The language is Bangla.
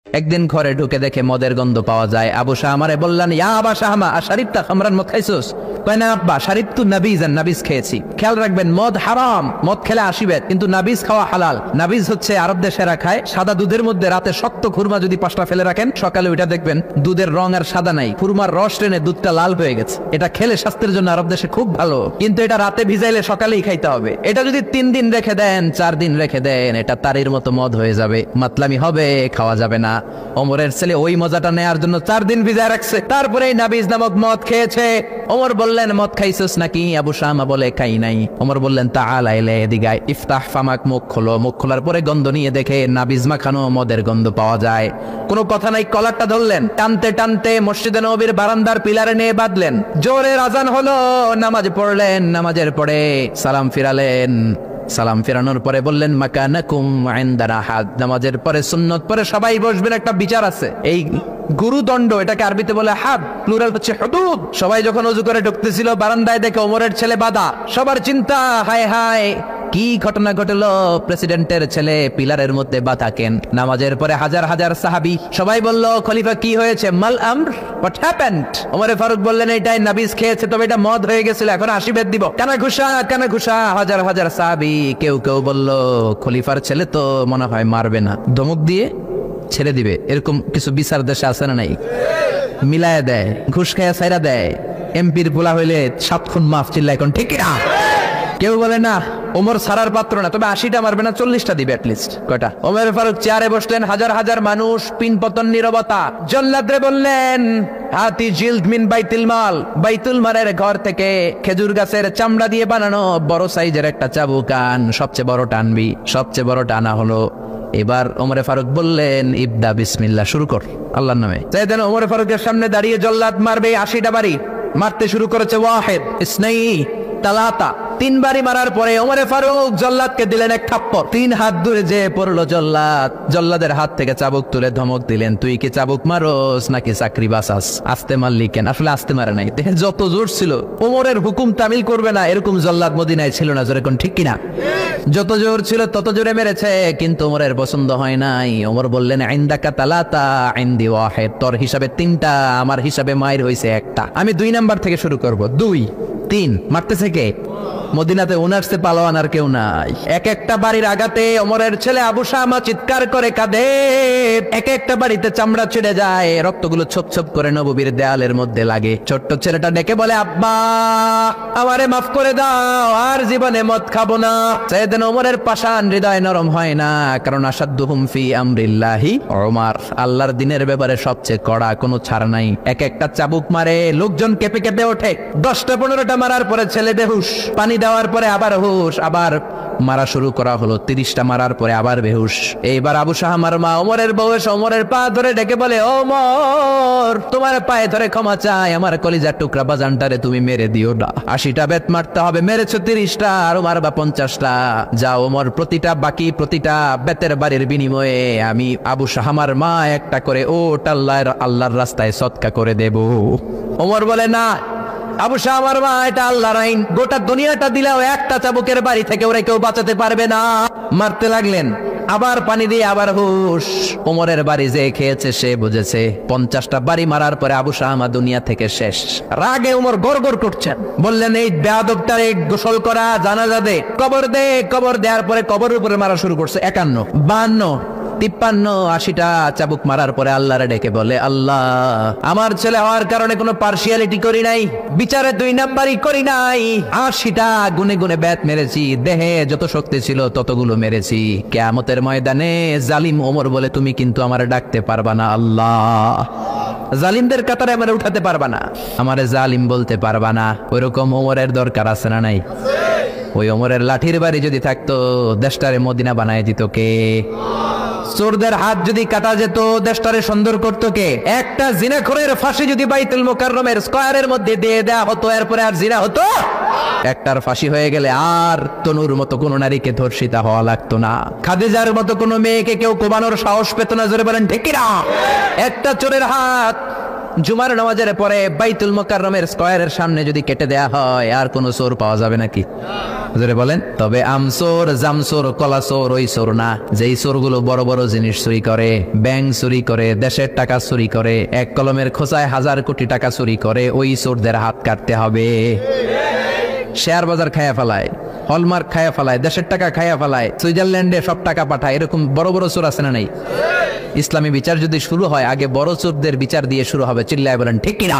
একদিন ঘরে ঢুকে দেখে মদের গন্ধ পাওয়া যায়। আবু শাহমারে বললেন, ইয়া আবা শাহমা আশারিবতা খামরান, মদ খাইছস? কয় না আব্বা, শারিবতু নাবিজান, নাবিজ খেয়েছি। খেয়াল রাখবেন, মদ হারাম, মদ খেলে আসিবেন, কিন্তু নাবিজ খাওয়া হালাল। নাবিজ হচ্ছে আরব দেশেরা খায়, সাদা দুধের মধ্যে রাতে শক্ত খুরমা যদি 5টা ফেলে রাখেন, সকালে ওইটা দেখবেন দুধের রং আর সাদা নাই, খুরমার রস টেনে দুধটা লাল হয়ে গেছে। এটা খেলে স্বাস্থ্যের জন্য আরব দেশে খুব ভালো, কিন্তু এটা রাতে ভিজাইলে সকালেই খাইতে হবে। এটা যদি 3 দিন রেখে দেন, 4 দিন রেখে দেন, এটা তারির মতো মদ হয়ে যাবে, মাতলামি হবে, খাওয়া যাবে না। ওমরের ছেলে ওই মজাটা নেয়ার জন্য 4 দিন ভিজায় রাখছে, তারপরে নাবিজ নামক মদ খেয়েছে। ওমর বললেন, মদ খাইছস নাকি? আবু শামা বলে, খাই নাই। ওমর বললেন, তাআলা ইলা এদিকে, ইফতাহ ফামাক, মুখ খোলো। মুখ খোলার পরে গন্ধ নিয়ে দেখে নাবিজ মাখানো মদের গন্ধ পাওয়া যায়। কোনো কথা নাই, কলারটা ধরলেন, টানতে টানতে মসজিদে নববীর বারান্দার পিলারে নিয়ে বাঁধলেন। জোরে আযান হলো, নামাজ পড়লেন, নামাজের পরে সালাম ফিরালেন। সালাম ফেরানোর পরে বললেন, মাকানাকুম ইনদানা হাদ। নামাজের পরে সুন্নত পরে সবাই বসবেন, একটা বিচার আছে। এই গুরুদণ্ড, এটাকে আরবিতে বলে হাদ, প্লুরাল হচ্ছে হুদুদ। সবাই যখন ওযু করে ঢুকতেছিল, বারান্দায় দেখে ওমরের ছেলে বাধা। সবার চিন্তা, হায় হায় কি ঘটনা ঘটলো, প্রেসিডেন্টের ছেলে পিলারের মধ্যে বাধা কেন? নামাজের পরে হাজার হাজার সাহাবী সবাই বলল, খলিফা কি হয়েছে? মাল আমর, হোয়াট হ্যাপেন্ড? ওমর ফারুক বললেন, এটাই নাবিজ খেয়েছে, তবে এটা মদ হয়ে গেছিল, এখন আশীর্বাদ দিব। কানা ঘুষা, কানা ঘুষা। হাজার হাজার সাহাবী, কেউ কেউ বলল, খলিফার ছেলে তো মনে হয় মারবে না, ধমক দিয়ে ছেড়ে দিবে। এরকম কিছু বিচার দেশে আছে না নাই? মিলায় দেয়, ঘুষ খাইয়া ছাইরা দেয়। এমপির পোলা হইলে 7 খুন মাফ, চিল্লা এখন ঠিক না? কেউ বলে না, ওমর সারার পাত্র না, তবে 80টা মারবে না, 40টা দিবে অ্যাটলিস্ট। কয়টা? ওমর ফারুক চেয়ারে বসলেন, হাজার হাজার মানুষ, পিনপতন নীরবতা। জল্লাদরে বললেন, হাতি জিলদ মিন বাইতুল মাল, বাইতুল মালের ঘর থেকে খেজুর গাছের চামড়া দিয়ে বানানো বড় সাইজের একটা চাবুক আন, সবচেয়ে বড় টানবি। সবচেয়ে বড় টানা হলো। এবার ওমরে ফারুক বললেন, ইবদা বিসমিল্লাহ, শুরু কর আল্লাহর নামে। চাইতেন ওমরে ফারুকের সামনে দাঁড়িয়ে জল্লাদ মারবে 80টা বাড়ি। মারতে শুরু করেছে, ওয়াহিদ, ইসনাইনি, তালাতা। 3 বাড়ি মারার পরে ওমরে ফারুক জল্লাদকে দিলেন এক থাপ্পড়। 3 হাত দূরে যে পড়লো জল্লাদ। জল্লাদের হাত থেকে চাবুক তুলে ধমক দিলেন, তুই কি চাবুক মারোস নাকি চাকরি বাঁচাস? আস্তে মারলি কেন? আসলে আস্তে মারে নাই, দেহে যত জোর ছিল, ওমরের হুকুম তামিল করবে না এরকম জল্লাদ মদিনায় ছিল না। জোরে কোন ঠিক কিনা? যত জোর ছিল তত জোরে মেরেছে, কিন্তু ওমরের পছন্দ হয় নাই। ওমর বললেন, ইনদাকা তালাতা ইনদি ওয়াহিদ, তোর হিসাবে 3টা, আমার হিসাবে মায়ের হইছে 1টা। আমি 2 নাম্বার থেকে শুরু করব। 2, 3। মারতেছে কে? মদিনাতে ওনারসে পালোয়ান আর কেউ নাই। এক একটা বাড়ির আগাতে ওমরের ছেলে আবু শামা চিৎকার করে কাঁদে। এক একটা বাড়িতে চামড়া ছিঁড়ে যায়, রক্তগুলো ছোপ ছোপ করে নববীর দেয়ালের মধ্যে লাগে। ছোট্ট ছেলেটা ডেকে বলে, আব্বা আমারে মাফ করে দাও, আর জীবনে মদ খাবো না। সাইয়েদনা ওমরের পাষাণ হৃদয় নরম হয় না, কারণ আসাদ্দুহুম ফি আমরিল্লাহি ওমর, আল্লাহর দিনের ব্যাপারে সবচেয়ে কড়া, কোনো ছাড় নাই। এক একটা চাবুক মারে, লোকজন কেঁপে কেঁপে ওঠে। 10টা 15টা মারার পরে ছেলে বেহুশ, পানি দেওয়ার পরে আবার হুশ, আবার মারা শুরু করা হলো। 30টা মারার পরে আবার বেহুশ। এইবার আবু শাহমার মা ওমরের বউ এসে ওমরের পা ধরে ডেকে বলে, ওমর তোমার পায়ে ধরে ক্ষমা চাই, আমার কলিজার টুকরা বাজানটারে তুমি মেরে দিও না। 80টা বেত মারতে হবে, মেরেছো 30টা, আরো মারবা 50টা। যাও ওমর, প্রতিটা বেতের বাড়ির বিনিময়ে আমি আবু শাহমার মা একটা করে ওট আল্লাহর রাস্তায় সদকা করে দেব। ওমর বলে, না আবু শাহমার মা, এটা আল্লাহর আইন, গোটা দুনিয়াটা দিলেও একটা চাবুকের বাড়ি থেকে ওরা কেউ বাঁচাতে পারবে না। মারতে লাগলেন, আবার পানি দিয়ে আবার হুশ। ওমরের বাড়ি যে খেয়েছে সে বুঝেছে। 50টা বাড়ি মারার পরে আবু শাহমা দুনিয়া থেকে শেষ। রাগে ওমর গড়গড় করছেন, বললেন, এই বেয়াদবটারে গোসল করা, জানাজা দে, কবর দে। কবর দেওয়ার পরে কবরের উপরে মারা শুরু করছে। 51, 52, 53, 80টা চাবুক মারার পরে আল্লাহরে ডেকে বলে, আল্লাহ আমার ছেলে হওয়ার কারণে কোনো পার্সিয়ালিটি করি নাই, বিচারে 2 নাম্বারই করি নাই। 80টা গুনে গুনে ব্যাত মেরেছি, দেহে যত শক্তি ছিল ততগুলো মেরেছি। কিয়ামতের ময়দানে জালিম ওমর বলে, তুমি কিন্তু আমারে ডাকতে পারবা না আল্লাহ, জালিমদের কাতারে আমারে উঠাতে পারবা না, আমারে জালিম বলতে পারবা না। ওইরকম ওমরের দরকার আছে না নাই? ওই ওমরের লাঠির বাড়ি যদি থাকতো, দেশটারে মদিনা বানায় দিত কে? চোরদের হাত যদি কাটা যেত, দেশটারে সুন্দর করতো কে? একটা জিনাখোরের ফাঁসি যদি বাইতুল মুকাররমের স্কয়ারের মধ্যে দিয়ে দেয়া হতো, এরপরে আর জিনা হতো? একটার ফাঁসি হয়ে গেলে আর তনুর মতো কোন নারীকে ধর্ষিতা হওয়া লাগতো না, খাদিজার মতো কোন মেয়েকে কেউ কোবানোর সাহস পেত না। জোরে বলেন ঠিক না? একটা চোরের হাত জুমার নামাজের পরে বাইতুল মুকাররমের স্কয়ারের সামনে যদি কেটে দেয়া হয় আর কোনো চোর পাওয়া যাবে নাকি? হুজুরে বলেন, তবে আমচোর, জামচোর, কলাচোর ওই চোর না, যেই চোরগুলো বড় বড় জিনিস চুরি করে, ব্যাংক চুরি করে, দেশের টাকা চুরি করে, এক কলমের খোঁচায় 1000 কোটি টাকা চুরি করে, ওই চোরদের হাত কাটতে হবে। শেয়ার বাজার খায়া ফেলায়, হলমার্ক খায়া ফেলায়, দেশের টাকা খায়া ফেলায়, সুইজারল্যান্ডে সব টাকা পাঠায়, এরকম বড় বড় চোর আছে না নাই? ইসলামী বিচার যদি শুরু হয় আগে বড় চোরদের বিচার দিয়ে শুরু হবে। চিল্লায় বলেন ঠিক কিনা?